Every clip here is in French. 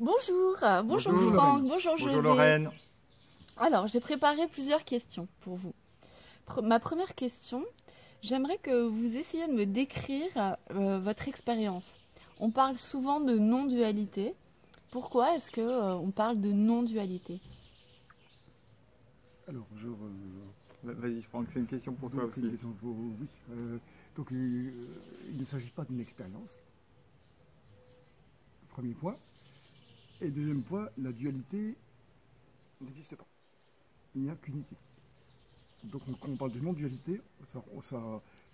Bonjour, bonjour Bonjour Franck, Lorraine. bonjour Bonjour José. Lorraine. Alors, j'ai préparé plusieurs questions pour vous. Ma première question, j'aimerais que vous essayiez de me décrire votre expérience. On parle souvent de non-dualité. Pourquoi est-ce que on parle de non-dualité? Alors, bonjour. Vas-y Franck, c'est une question pour toi Donc, une aussi. question pour vous, oui. Donc, il ne s'agit pas d'une expérience, premier point. Et deuxième point, la dualité n'existe pas. Il n'y a qu'unité. Donc, quand on parle de non-dualité, le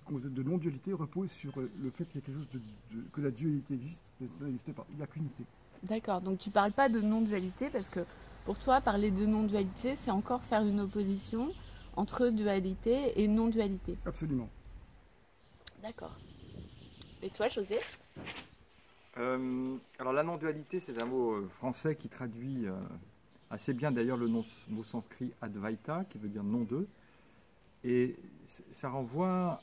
concept de non-dualité repose sur le fait qu'il y a quelque chose que la dualité existe, mais ça n'existe pas. Il n'y a qu'unité. D'accord, donc tu parles pas de non-dualité parce que pour toi, parler de non-dualité, c'est encore faire une opposition entre dualité et non-dualité. Absolument. D'accord. Et toi, José? Alors la non-dualité, c'est un mot français qui traduit assez bien d'ailleurs le mot sanskrit advaita, qui veut dire non d'eux. Et ça renvoie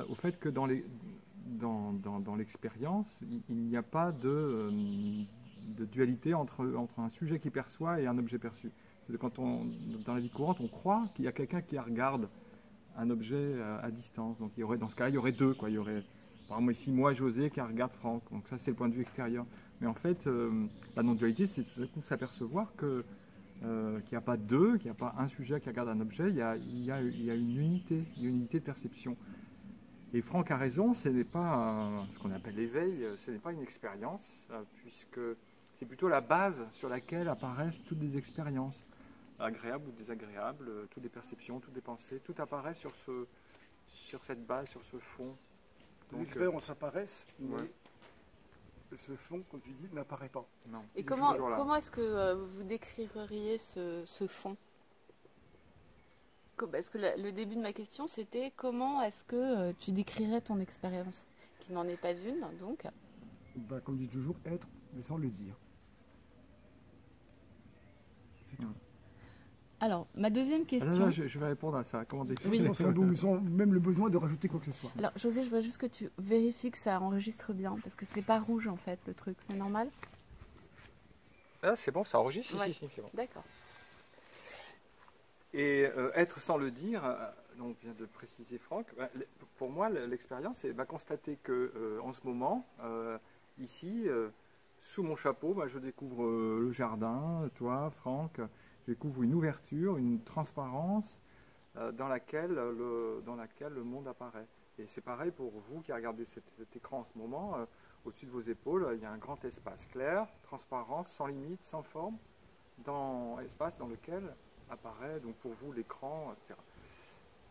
au fait que dans l'expérience, il n'y a pas de dualité entre un sujet qui perçoit et un objet perçu. C'est-à-dire dans la vie courante, on croit qu'il y a quelqu'un qui regarde un objet à distance. Donc dans ce cas-là, il y aurait deux, quoi. Il y aurait, par exemple, ici, moi, José, qui regarde Franck. Donc ça, c'est le point de vue extérieur. Mais en fait, la non-dualité, c'est tout à coup s'apercevoir qu'il n'y a pas deux, qu'il n'y a pas un sujet qui regarde un objet. Il y a une unité, une unité de perception. Et Franck a raison, ce n'est pas ce qu'on appelle l'éveil, ce n'est pas une expérience, puisque c'est plutôt la base sur laquelle apparaissent toutes les expériences, agréables ou désagréables, toutes les perceptions, toutes les pensées, tout apparaît sur cette base, sur ce fond. Les Donc, expériences apparaissent, mais ouais. ce fond, comme tu dis, n'apparaît pas. Non. Et Il est comment, toujours là. comment est-ce que vous décririez ce fond? Parce que le début de ma question, c'était comment est-ce que tu décrirais ton expérience? Qui n'en est pas une, donc. Ben, comme dit toujours, être, mais sans le dire. C'est tout. Alors, ma deuxième Ah non, question. non, je vais répondre à ça. Comment décrire Oui. Sans même le besoin de rajouter quoi que ce soit. Alors, José, je veux juste que tu vérifies que ça enregistre bien, parce que c'est pas rouge en fait le truc, c'est normal? Ah, c'est bon, ça enregistre Ouais. ici, c'est bon. D'accord. Et être sans le dire, donc vient de préciser Franck, pour moi l'expérience va constater que en ce moment, ici, sous mon chapeau, je découvre le jardin, toi Franck, je découvre une ouverture, une transparence dans laquelle le monde apparaît. Et c'est pareil pour vous qui regardez cet écran en ce moment, au-dessus de vos épaules, il y a un grand espace clair, transparent, sans limite, sans forme, espace dans lequel apparaît donc pour vous l'écran, etc.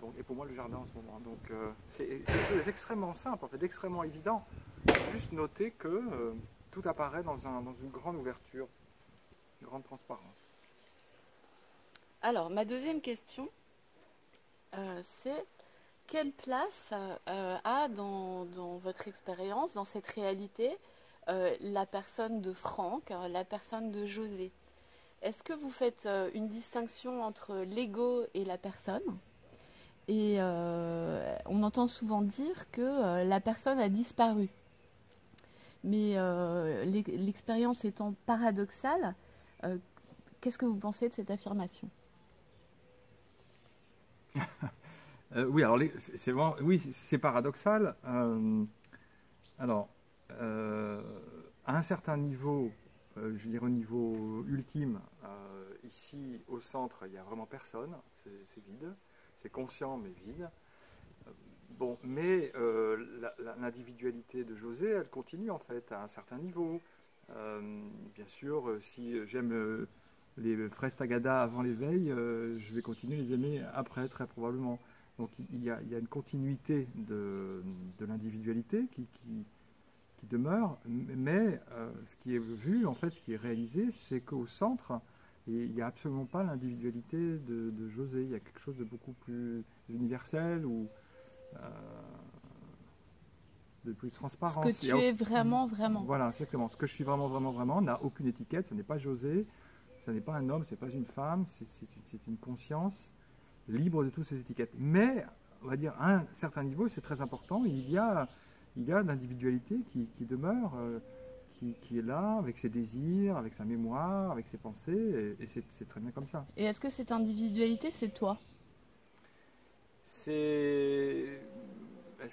Donc, et pour moi le jardin en ce moment. Donc c'est extrêmement simple, en fait, extrêmement évident. Juste noter que tout apparaît dans une grande ouverture, une grande transparence. Alors, ma deuxième question, c'est quelle place a dans votre expérience, dans cette réalité, la personne de Franck, la personne de José? Est-ce que vous faites une distinction entre l'ego et la personne? Et on entend souvent dire que la personne a disparu. Mais l'expérience étant paradoxale, qu'est-ce que vous pensez de cette affirmation? Oui, alors c'est vraiment, oui, c'est paradoxal. Alors, à un certain niveau, je dirais au niveau ultime, ici au centre, il n'y a vraiment personne, c'est vide, c'est conscient mais vide. Bon, mais l'individualité de José, elle continue en fait à un certain niveau. Bien sûr, si j'aime les fraises tagada avant l'éveil, je vais continuer à les aimer après, très probablement. Donc il y a une continuité de l'individualité qui demeure, mais ce qui est vu, en fait, ce qui est réalisé, c'est qu'au centre, il n'y a absolument pas l'individualité de José. Il y a quelque chose de beaucoup plus universel ou de plus transparent. Ce que tu es vraiment, vraiment. Voilà, exactement. Ce que je suis vraiment, vraiment, vraiment n'a aucune étiquette. Ce n'est pas José, ce n'est pas un homme, ce n'est pas une femme, c'est une conscience libre de toutes ces étiquettes. Mais, on va dire, à un certain niveau, c'est très important, il y a l'individualité qui demeure, qui est là, avec ses désirs, avec sa mémoire, avec ses pensées, et c'est très bien comme ça. Et est-ce que cette individualité, c'est toi? Est-ce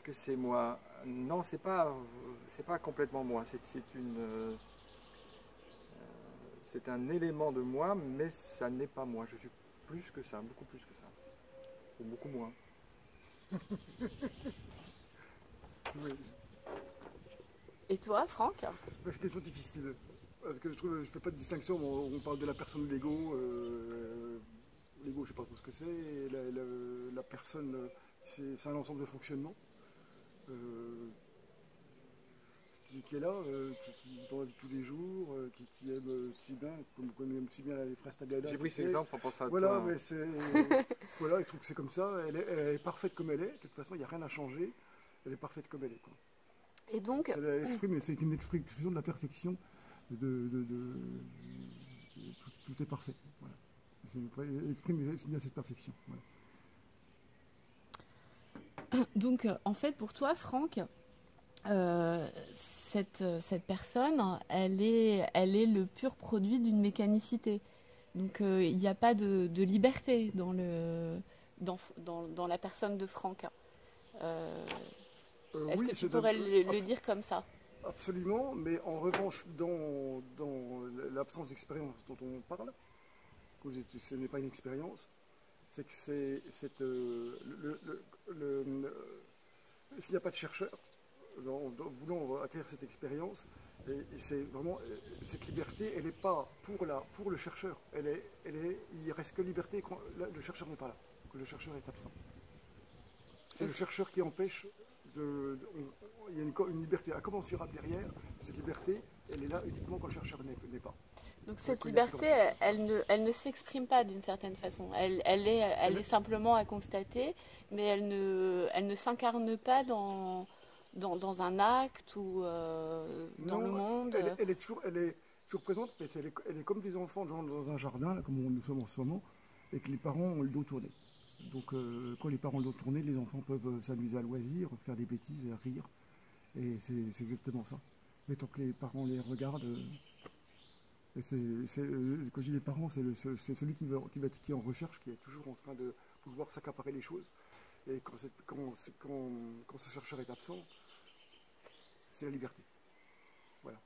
que c'est moi? Non, c'est pas complètement moi. C'est un élément de moi, mais ça n'est pas moi. Je suis plus que ça, beaucoup plus que ça. Ou beaucoup moins. Oui. Et toi, Franck? Parce qu'elles sont difficiles. Parce que je ne fais pas de distinction. On parle de la personne Lego. Lego, je ne sais pas trop ce que c'est. Et la personne, c'est un ensemble de fonctionnement qui est là, qui dans la vie de tous les jours, qui aime si bien, comme on aime si bien les frères Tagada. J'ai pris cet exemple pour penser à voilà, toi. mais c'est. Voilà, je trouve que c'est comme ça. Elle est parfaite comme elle est. De toute façon, il n'y a rien à changer. Elle est parfaite comme elle est, quoi. Et donc, C'est une expression de la perfection. Tout est parfait. Voilà. Elle exprime bien cette perfection. Voilà. donc, en fait, pour toi, Franck, cette personne, elle est le pur produit d'une mécanicité. Donc, il n'y a pas de liberté dans la personne de Franck. Est-ce Oui, que tu pourrais le dire comme ça? Absolument, mais en revanche, dans l'absence d'expérience dont on parle, ce n'est pas une expérience, c'est que s'il n'y a pas de chercheur voulant acquérir cette expérience, et c'est vraiment cette liberté, elle n'est pas pour le chercheur, il reste que liberté quand le chercheur n'est pas là, que le chercheur est absent. C'est le chercheur qui empêche. Il y a une liberté incommensurable derrière. Cette liberté, elle est là uniquement quand le chercheur n'est pas. Donc cette liberté, elle ne s'exprime pas d'une certaine façon. Elle est simplement à constater, mais elle ne s'incarne pas dans un acte ou dans le monde. Elle est toujours présente, mais elle est comme des enfants dans un jardin, là, comme nous sommes en ce moment, et que les parents ont le dos tourné. Donc quand les parents ont le dos tourné, les enfants peuvent s'amuser à loisir, faire des bêtises et rire. Et c'est exactement ça. Et tant que les parents les regardent, et quand je dis les parents, c'est celui qui est en recherche, qui est toujours en train de vouloir s'accaparer les choses. Et quand ce chercheur est absent, c'est la liberté. Voilà.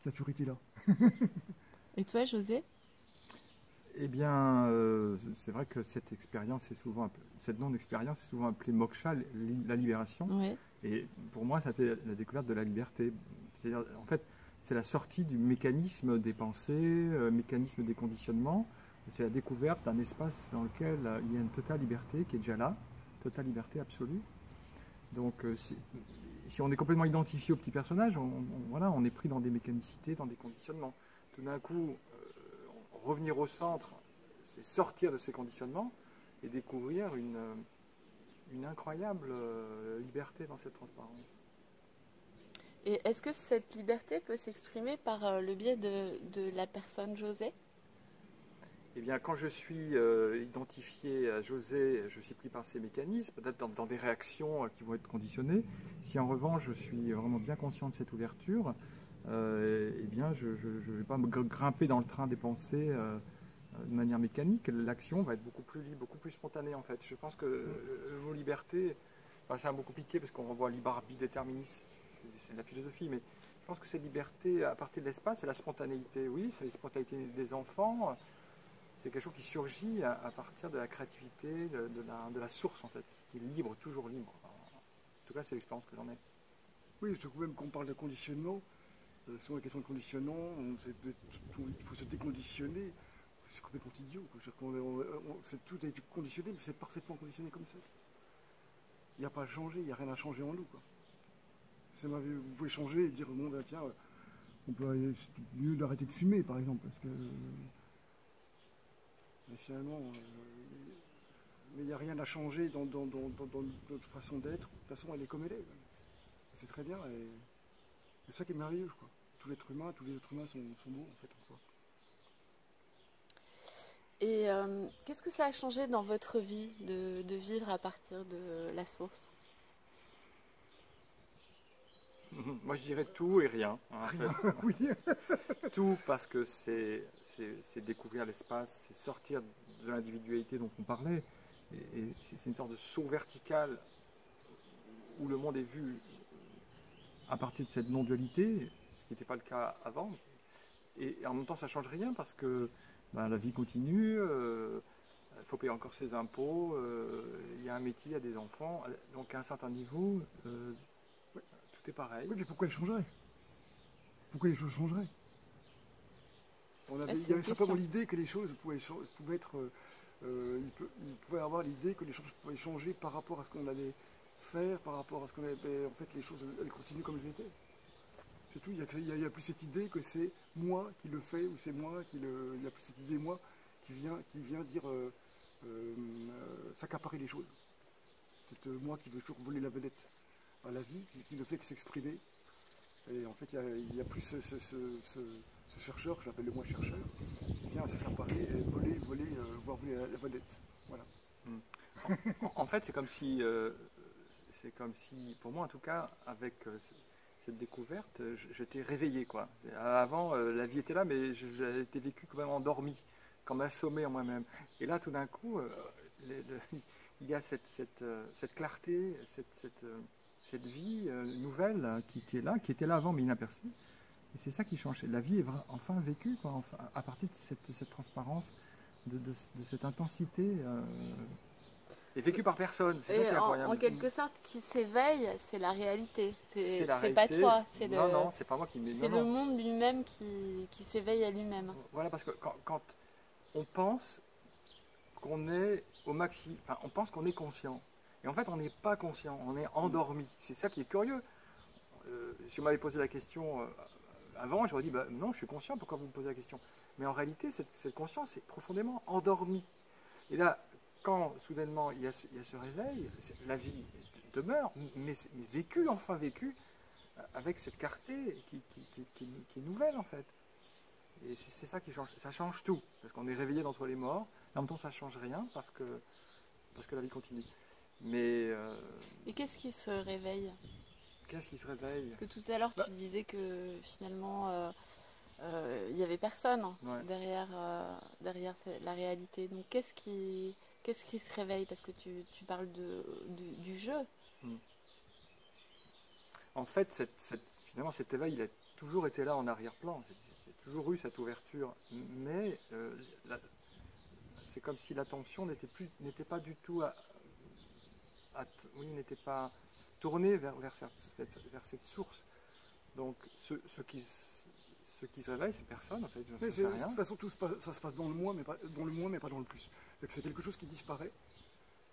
Qui a toujours été là. Et toi, José? Eh bien, c'est vrai que cette non-expérience est souvent appelée moksha, la libération. Oui. Et pour moi, ça a été la découverte de la liberté. C'est-à-dire, en fait, c'est la sortie du mécanisme des pensées, mécanisme des conditionnements. C'est la découverte d'un espace dans lequel il y a une totale liberté qui est déjà là, totale liberté absolue. Donc, si on est complètement identifié au petit personnage, on est pris dans des mécanicités, dans des conditionnements. Tout d'un coup, revenir au centre, c'est sortir de ces conditionnements et découvrir une incroyable liberté dans cette transparence. Et est-ce que cette liberté peut s'exprimer par le biais de la personne José? Eh bien, quand je suis identifié à José, je suis pris par ces mécanismes, peut-être dans des réactions qui vont être conditionnées. Si en revanche, je suis vraiment bien conscient de cette ouverture, eh bien, je ne vais pas me grimper dans le train des pensées de manière mécanique. L'action va être beaucoup plus libre, beaucoup plus spontanée, en fait. Je pense que le mot liberté, c'est un mot compliqué parce qu'on renvoie à libre arbitre déterministe, c'est de la philosophie, mais je pense que cette liberté à partir de l'espace, c'est la spontanéité. Oui, c'est la spontanéité des enfants. C'est quelque chose qui surgit à partir de la créativité, de la source, en fait, qui est libre, toujours libre. En tout cas, c'est l'expérience que j'en ai. Oui, surtout même qu'on parle de conditionnement, sur la question de conditionnement, il faut se déconditionner. C'est complètement idiot. Tout a été conditionné, mais c'est parfaitement conditionné comme ça. Il n'y a pas à changer, il n'y a rien à changer en nous, quoi. Vous pouvez changer et dire, bon, ben, tiens, on peut mieux d'arrêter de fumer, par exemple, parce que... Mais finalement, mais il n'y a rien à changer dans notre façon d'être. De toute façon, elle est comme elle est. C'est très bien. Et c'est ça qui est merveilleux, quoi. Tous les êtres humains sont beaux, en fait, en soi. Et qu'est-ce que ça a changé dans votre vie de vivre à partir de la source? Moi je dirais tout et rien. En fait. Oui. Tout parce que c'est découvrir l'espace, c'est sortir de l'individualité dont on parlait. Et c'est une sorte de saut vertical où le monde est vu à partir de cette non-dualité, ce qui n'était pas le cas avant. Et en même temps, ça ne change rien parce que la vie continue, il faut payer encore ses impôts, il y a un métier, il y a des enfants. Donc à un certain niveau, tout est pareil. Oui, mais pourquoi elle changerait? Pourquoi les choses changeraient? Il y avait simplement l'idée que les choses pouvaient être... il pouvait avoir l'idée que les choses pouvaient changer par rapport à ce qu'on allait faire, par rapport à ce qu'on avait... En fait, les choses, elles continuent comme elles étaient. C'est tout. Il y a plus cette idée que c'est moi qui le fais, ou c'est moi qui le... Il y a plus cette idée, moi, qui vient dire... s'accaparer les choses. C'est moi qui veux toujours voler la vedette à la vie, qui ne fait que s'exprimer. Et en fait, il y a plus ce chercheur, que j'appelle le moi chercheur, qui vient s'accaparer et voler, voire voler la vedette. Voilà. En fait, c'est comme si, pour moi en tout cas, avec cette découverte, j'étais réveillé, quoi. Avant, la vie était là, mais j'avais été vécu quand même endormi, comme assommé en moi-même. Et là, tout d'un coup, il y a cette clarté, cette vie nouvelle qui est là, qui était là avant mais inaperçue. Et c'est ça qui change. La vie est enfin vécue, quoi, enfin, à partir de cette transparence, de cette intensité, et vécue par personne. C'est ça qui est incroyable. En quelque sorte, qui s'éveille, c'est la réalité. C'est la pas réalité. toi. Non, c'est pas moi qui... C'est le monde lui-même qui s'éveille à lui-même. Voilà, parce que quand on pense qu'on est au maxi, enfin, on pense qu'on est conscient. Et en fait, on n'est pas conscient, on est endormi. C'est ça qui est curieux. Si on m'avait posé la question avant, j'aurais dit, non, je suis conscient, pourquoi vous me posez la question? Mais en réalité, cette conscience est profondément endormie. Et là, quand soudainement il y a ce réveil, la vie demeure, mais vécue, enfin vécue, avec cette clarté qui est nouvelle en fait. Et c'est ça qui change. Ça change tout, parce qu'on est réveillé d'entre les morts, et en même temps ça ne change rien, parce que la vie continue. Mais... Et qu'est-ce qui se réveille? Qu'est-ce qui se réveille? Parce que tout à l'heure tu disais que finalement il n'y avait personne derrière la réalité. Donc qu'est-ce qui se réveille? Parce que tu parles du jeu. En fait, finalement cet éveil il a toujours été là en arrière-plan. C'est toujours eu cette ouverture. Mais c'est comme si l'attention n'était pas du tout n'était pas tournée vers cette source. Donc ce qui se réveille, c'est personne en fait. De toute façon, ça se passe dans le moi, mais pas dans le plus. C'est quelque chose qui disparaît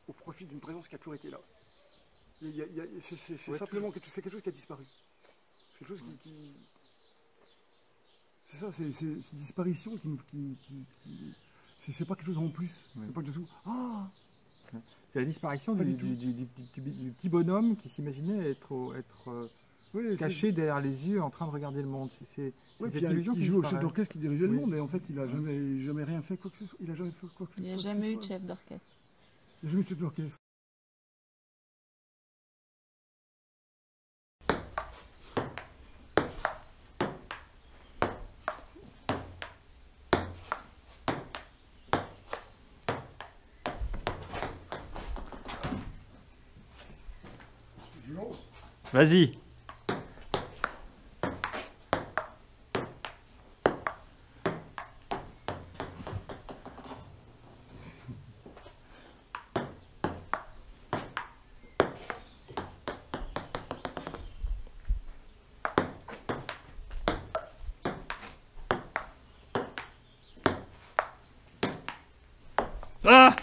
au profit d'une présence qui a toujours été là. C'est simplement c'est quelque chose qui a disparu. C'est quelque chose qui... C'est ça, c'est cette disparition c'est pas quelque chose en plus. Ouais. C'est pas quelque chose... Ah, c'est la disparition du petit bonhomme qui s'imaginait être caché derrière les yeux en train de regarder le monde. C'est cette illusion qui joue au chef d'orchestre qui dirigeait le monde, et en fait il n'a jamais rien fait quoi que ce soit. Il n'a jamais fait quoi que ce soit. Il n'y a jamais eu de chef d'orchestre. Il n'y a jamais eu de chef d'orchestre. Vas-y. Ah.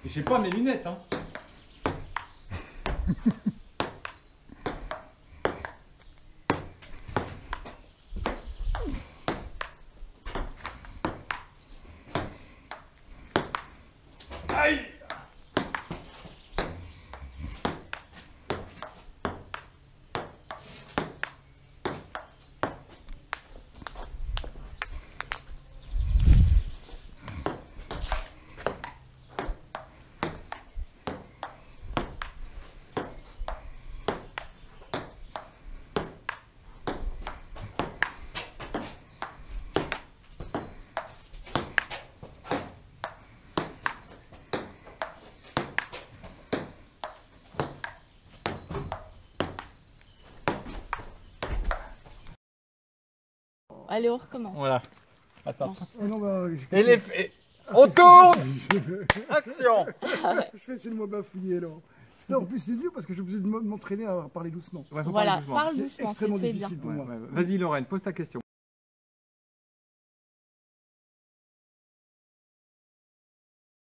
J'ai pas mes lunettes, hein. Allez, on recommence. Voilà. Attends. Oh non, bah, Et on tourne. Action. je fais essayer de me bafouiller alors. Là, en plus, c'est dur parce que je suis obligé de m'entraîner à parler doucement. Ouais, faut Voilà, parler doucement. parle C'est doucement, extrêmement c'est bien. difficile pour Ouais, moi. ouais. Vas-y Lorraine, pose ta question.